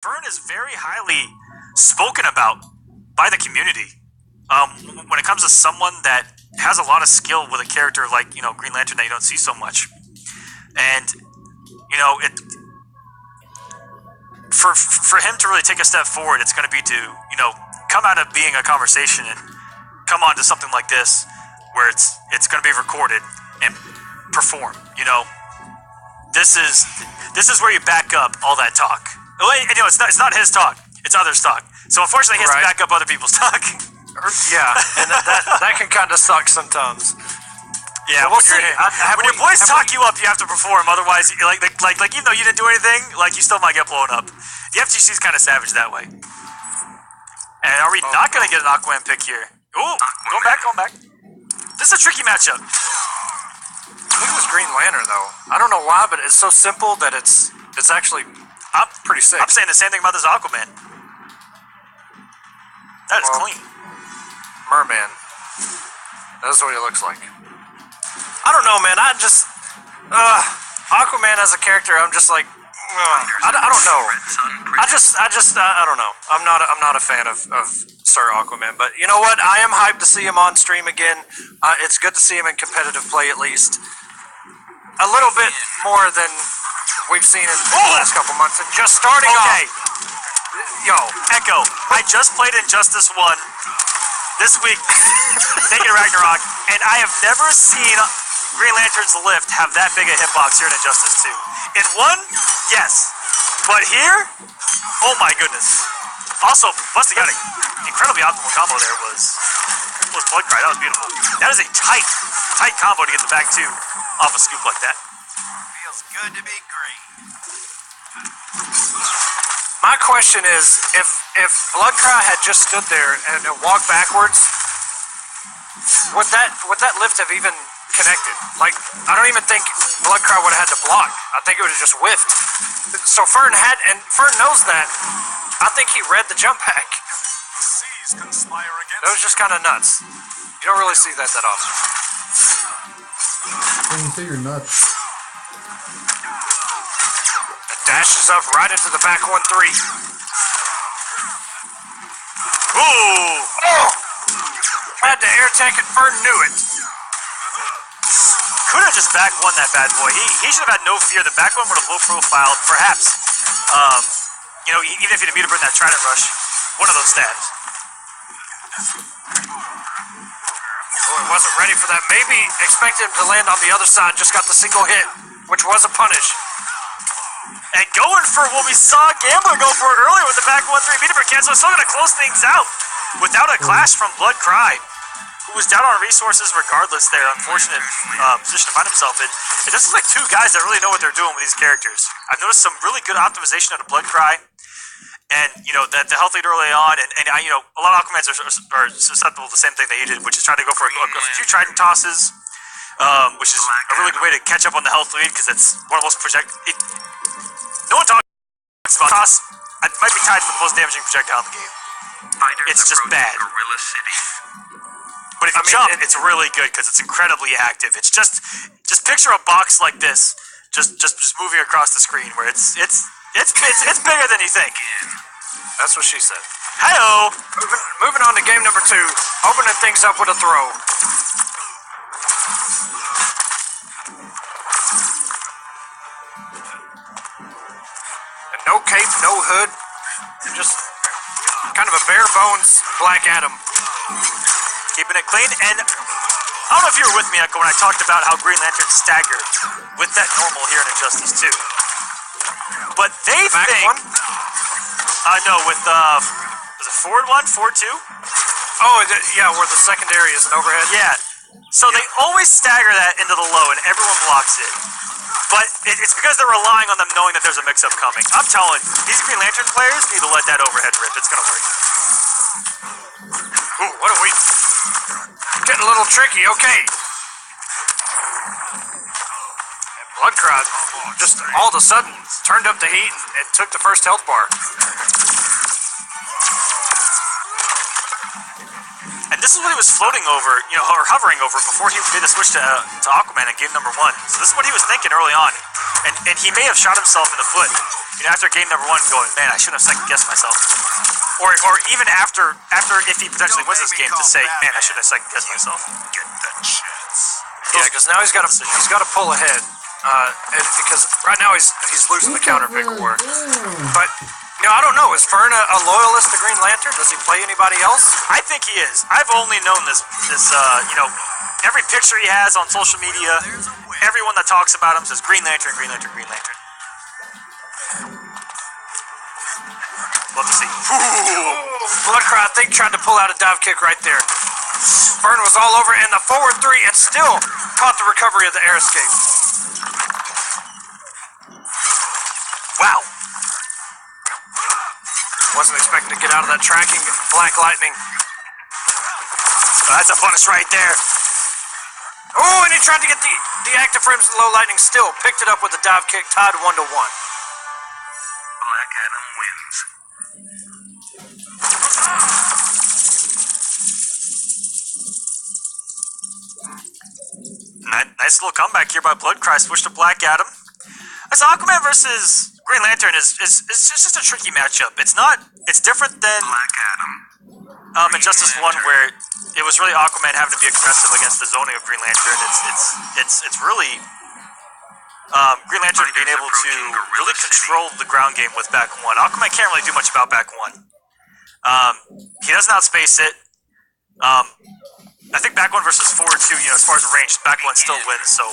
Fern is very highly spoken about by the community. When it comes to someone that has a lot of skill with a character like, Green Lantern that you don't see so much. And, for him to really take a step forward, it's going to be to, come out of being a conversation and come on to something like this where it's going to be recorded and perform, This is where you back up all that talk. It's not his talk. It's others' talk. So unfortunately, he has to back up other people's talk. Yeah, and that can kind of suck sometimes. Yeah, we'll see. When your boys talk you up, you have to perform. Otherwise, like even though you didn't do anything, you still might get blown up. The FGC is kind of savage that way. And are we not going to get an Aquaman pick here? Ooh, going back. This is a tricky matchup. Look at this Green Lantern, though. I don't know why, but it's so simple that it's actually pretty sick. I'm saying the same thing about this Aquaman. That is clean. Merman. That's what he looks like. I don't know, man. Aquaman as a character, I'm just like, I don't know. I don't know. I'm not a fan of Sir Aquaman, but you know what? I am hyped to see him on stream again. It's good to see him in competitive play at least. A little bit more than we've seen in the last couple months. And just starting off. Yo, Echo. I just played Injustice 1 this week, Naked Ragnarok, and I have never seen Green Lantern's lift have that big a hitbox here in Injustice 2. In 1, yes. But here, oh my goodness. Also, plus they got an incredibly optimal combo there was Blood Cry. That was beautiful. That is a tight combo to get the back two off a scoop like that. Feels good to be green. My question is, if Bloodcry had just stood there and walked backwards, would that lift have even connected? Like, I don't even think Bloodcry would have had to block. I think it would have just whiffed. So Fern knows that. I think he read the jump hack. Seas conspire against. That was just kind of nuts. You don't really see that often. When you say you're nuts. Dashes up right into the back 1-3. Ooh! Oh! Had to air tech and Fern knew it. Could have just back won that bad boy. He should have had no fear. The back one would have low profiled, perhaps. Even if he didn't meet to bring that Trident Rush, one of those stabs. Oh, he wasn't ready for that. Maybe expected him to land on the other side. Just got the single hit, which was a punish. And going for what we saw Gambler go for earlier with the back 1-3 meter cancel. Still going to close things out without a clash from Blood Cry, who was down on resources regardless there. Unfortunate position to find himself in. It just looks like two guys that really know what they're doing with these characters. I've noticed some really good optimization out of Blood Cry. And, the health lead early on, and a lot of Aquamans are susceptible to the same thing that he did, which is trying to go for a few Trident tosses, which is a really good way to catch up on the health lead, because it's one of the most no one talks about toss. It might be tied for the most damaging projectile in the game. It's just bad. But if you jump, it's really good because it's incredibly active. It's just picture a box like this, just moving across the screen, where it's bigger than you think. That's what she said. Hi-oh! Moving on to game number 2. Opening things up with a throw. And no cape, no hood. Just kind of a bare bones Black Adam. Keeping it clean. And I don't know if you were with me, Echo, when I talked about how Green Lantern staggered with that normal here in Injustice 2. But they back think... one? No, with, was it forward one? Forward two? Oh, yeah, where the secondary is an overhead? Yeah. So they always stagger that into the low, and everyone blocks it. But it's because they're relying on them knowing that there's a mix-up coming. I'm telling you, these Green Lantern players need to let that overhead rip. It's going to work. Ooh, what are we... Getting a little tricky, okay. Bloodcry just all of a sudden turned up the heat and took the first health bar. And this is what he was floating over, or hovering over before he made the switch to Aquaman in game number 1. So this is what he was thinking early on. And he may have shot himself in the foot, after game number 1 going, man, I shouldn't have second-guessed myself. Or even after if he potentially wins this game, to say, man, I shouldn't have second-guessed myself. Get the chance. Yeah, because now he's got to pull ahead, because right now he's losing the counter pick war. But I don't know. Is Fern a loyalist to Green Lantern? Does he play anybody else? I think he is. I've only known this every picture he has on social media, everyone that talks about him says Green Lantern, Green Lantern, Green Lantern. Love to see. Bloodcry, I think, tried to pull out a dive kick right there. Fern was all over, and the forward 3, and still caught the recovery of the air escape. Wow. Wasn't expecting to get out of that tracking Black Lightning. Oh, that's a punish right there. Oh, and he tried to get the active frames of low lightning, still picked it up with a dive kick, tied 1-1. Black Adam wins. Nice little comeback here by Bloodcry. Switch to Black Adam. As Aquaman versus Green Lantern is just a tricky matchup. It's different than Black Adam. Injustice 1, where it was really Aquaman having to be aggressive against the zoning of Green Lantern. It's really Green Lantern being able to really control the ground game with back 1. Aquaman can't really do much about back 1. He doesn't outspace it. I think back 1 versus forward 2, as far as range, back 1 still wins. So,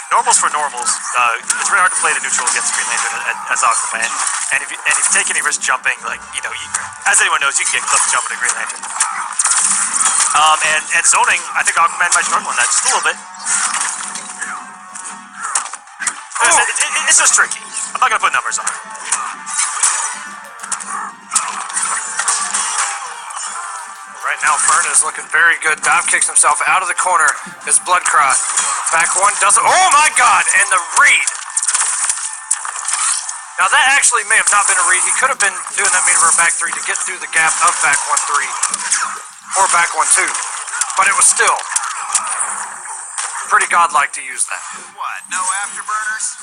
normals for normals. It's really hard to play the neutral against Green Lantern as Aquaman. And if you take any risk jumping, as anyone knows, you can get clipped jumping to Green Lantern. And zoning, I think Aquaman might struggle in that just a little bit. It's just tricky. I'm not gonna put numbers on it. Right now, Fern is looking very good. Dive kicks himself out of the corner as Bloodcry. Back 1 doesn't. Oh my God! And the read. Now that actually may have not been a read. He could have been doing that meter back 3 to get through the gap of back 1-3 or back 1-2, but it was still pretty godlike to use that. What? No afterburners?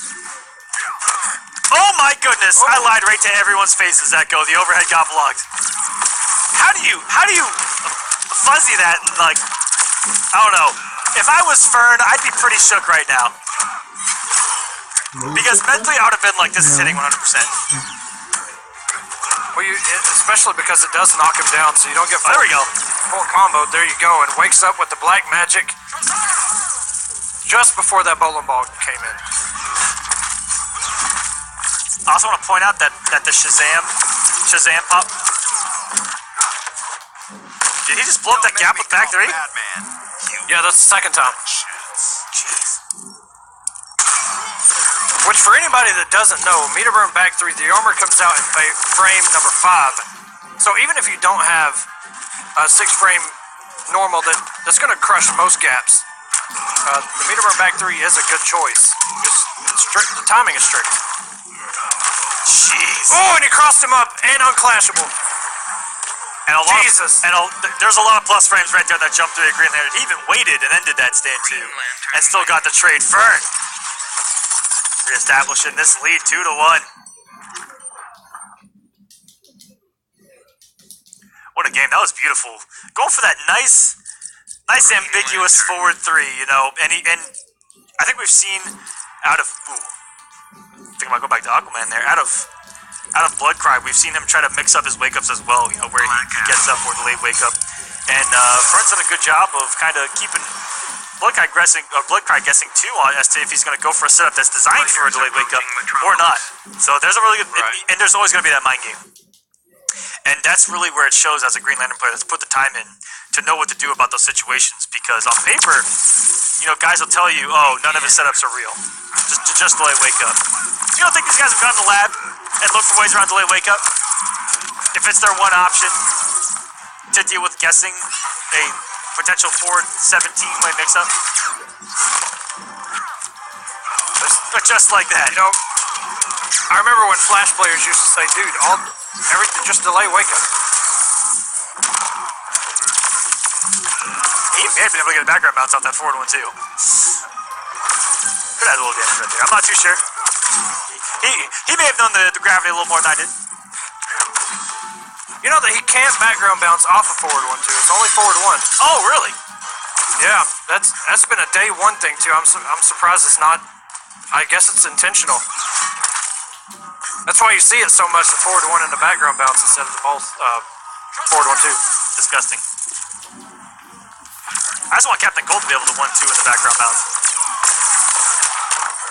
Oh my goodness! I lied right to everyone's faces. Echo. The overhead got blocked. How do you fuzzy that? I don't know. If I was Fern, I'd be pretty shook right now. Because mentally, I would have been like, this is hitting 100%. Well, especially because it does knock him down, so you don't get full, there we go. Full combo. There you go, and wakes up with the black magic just before that bowling ball came in. I also want to point out that the Shazam pop. Did he just blow up that gap with back 3? Yeah, that's the second time. Jeez. Which, for anybody that doesn't know, meter burn back 3, the armor comes out in frame number 5. So even if you don't have a 6-frame normal that's going to crush most gaps, the meter burn back 3 is a good choice. The timing is strict. Jeez. Oh, and he crossed him up and unclashable. And Jesus. There's a lot of plus frames right there that jumped through the Green Lantern. He even waited and then did that stand 2. And still got the trade. Fern reestablishing this lead 2-1. What a game. That was beautiful. Going for that nice ambiguous forward 3, and I think we've seen out of I think I might go back to Aquaman there. Out of Bloodcry, we've seen him try to mix up his wake-ups as well, where he gets up for the late wake-up. And Fern's done a good job of kind of keeping Bloodcry guessing too as to if he's going to go for a setup that's designed for a delayed wake-up or not. So there's a really good, and there's always going to be that mind game. And that's really where it shows as a Green Lantern player that's put the time in to know what to do about those situations, because on paper, guys will tell you, oh, none of his setups are real. Just delay wake up. You don't think these guys have gone to the lab and looked for ways around delay wake up? If it's their one option to deal with guessing a potential forward 17-way mix-up? Just like that. I remember when Flash players used to say, dude, everything just delay wake up. He may have been able to get a background bounce off that forward one too. Could have had a little damage right there. I'm not too sure. He may have known the gravity a little more than I did. You know that he can't background bounce off of forward 1-2. It's only forward 1. Oh, really? Yeah, that's been a day one thing too. I'm surprised it's not. I guess it's intentional. That's why you see it so much, the forward 1 and the background bounce instead of the ball forward 1-2. Disgusting. I just want Captain Cold to be able to 1-2 in the background bounce.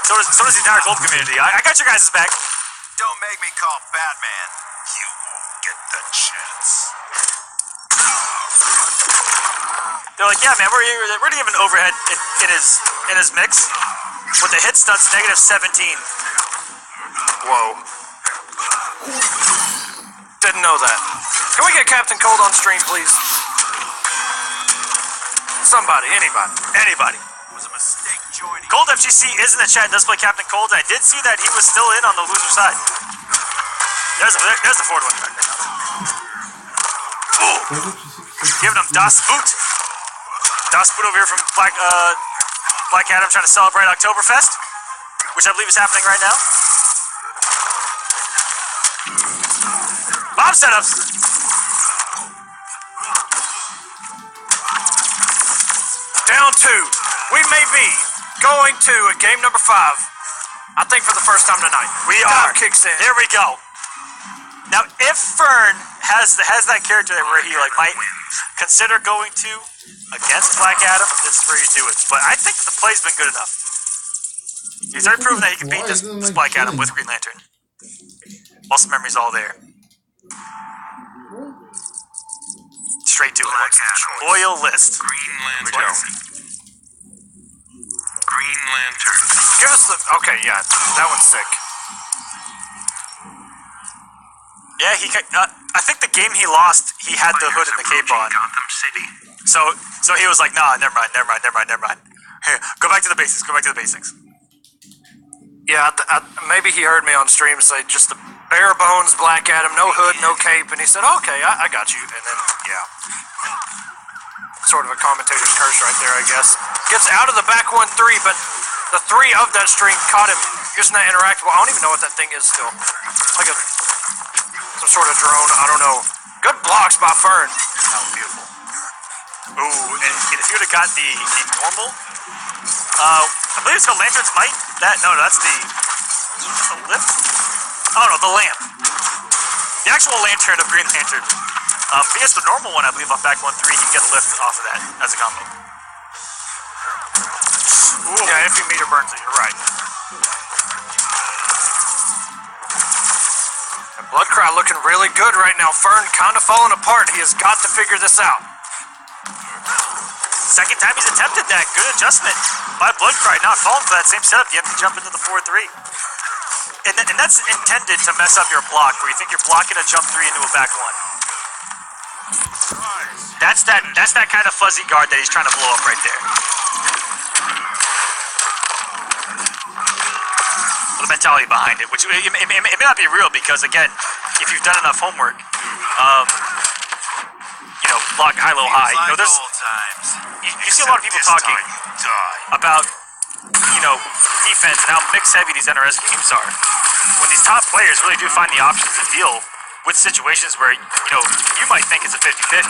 So does the entire Cold community. I got your guys' back. Don't make me call Batman. You won't get the chance. They're like, yeah, man, we're gonna give an overhead in his mix with the hit stunts -17. Whoa. Didn't know that. Can we get Captain Cold on stream, please? Somebody, anybody. It was a mistake joining. Cold FGC is in the chat and does play Captain Cold. I did see that he was still in on the loser side. There's the forward 1 back there. Ooh. Giving him Das Boot. Das Boot over here from Black Adam trying to celebrate Oktoberfest, which I believe is happening right now. Bomb setups. Down 2. We may be going to a game number 5. I think for the first time tonight. We are. Kicks in. Here we go. Now, if Fern has that character where he might consider going to against Black Adam, this is where you do it. But I think the play's been good enough. He's already proven that he can beat this Black Adam with Green Lantern. Muscle memory's all there. Straight to it. Loyal list. Green Lantern. Green Lantern. Give us the. Okay, yeah, that one's sick. Yeah, I think the game he lost, he had the hood and the cape on. Gotham City. So he was like, nah, never mind. Here, go back to the basics. Yeah, maybe he heard me on stream say just the bare bones Black Adam, no hood, no cape, and he said, okay, I got you. And then, yeah. Sort of a commentator's curse right there, I guess. Gets out of the back 1-3, but the 3 of that string caught him using that interactable. I don't even know what that thing is still. Like some sort of drone, I don't know. Good blocks by Fern. That was beautiful. Ooh, and if you would have got the normal, I believe it's called Lantern's Might. No, that's the lift? Oh no, the lamp. The actual lantern of Green Lantern. If he gets the normal one, I believe on back 1-3, he can get a lift off of that as a combo. Ooh. Yeah, if he meter burns it, you're right. And Bloodcry looking really good right now. Fern kind of falling apart. He has got to figure this out. Second time he's attempted that. Good adjustment by Bloodcry, not falling for that same setup. You have to jump into the 4-3. And that's intended to mess up your block, where you think you're blocking a jump 3 into a back 1. That's that kind of fuzzy guard that he's trying to blow up right there. The mentality behind it, which it may not be real because, again, if you've done enough homework, block high, low, high. There's you see a lot of people talking about defense and how mix heavy these NRS games are. When these top players really do find the options to deal with situations where you might think it's a 50-50,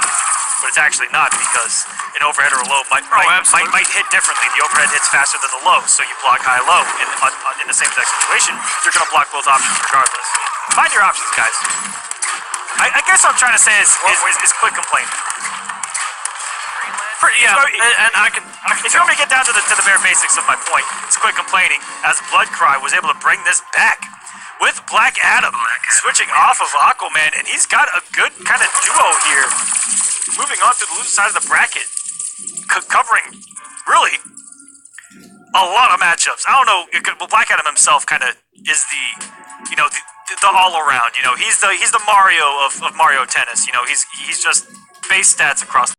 but it's actually not, because an overhead or a low might hit differently. The overhead hits faster than the low, so you block high, low. In the same exact situation, you're going to block both options regardless. Find your options, guys. I guess what I'm trying to say is quit complaining. Yeah, and I can. If you want me to get down to the bare basics of my point, it's quit complaining, as Bloodcry was able to bring this back with Black Adam switching off of Aquaman, and he's got a good kind of duo here, moving on to the loser side of the bracket, covering really a lot of matchups. I don't know, Black Adam himself kind of is the all around. He's the Mario of Mario Tennis. He's just base stats across.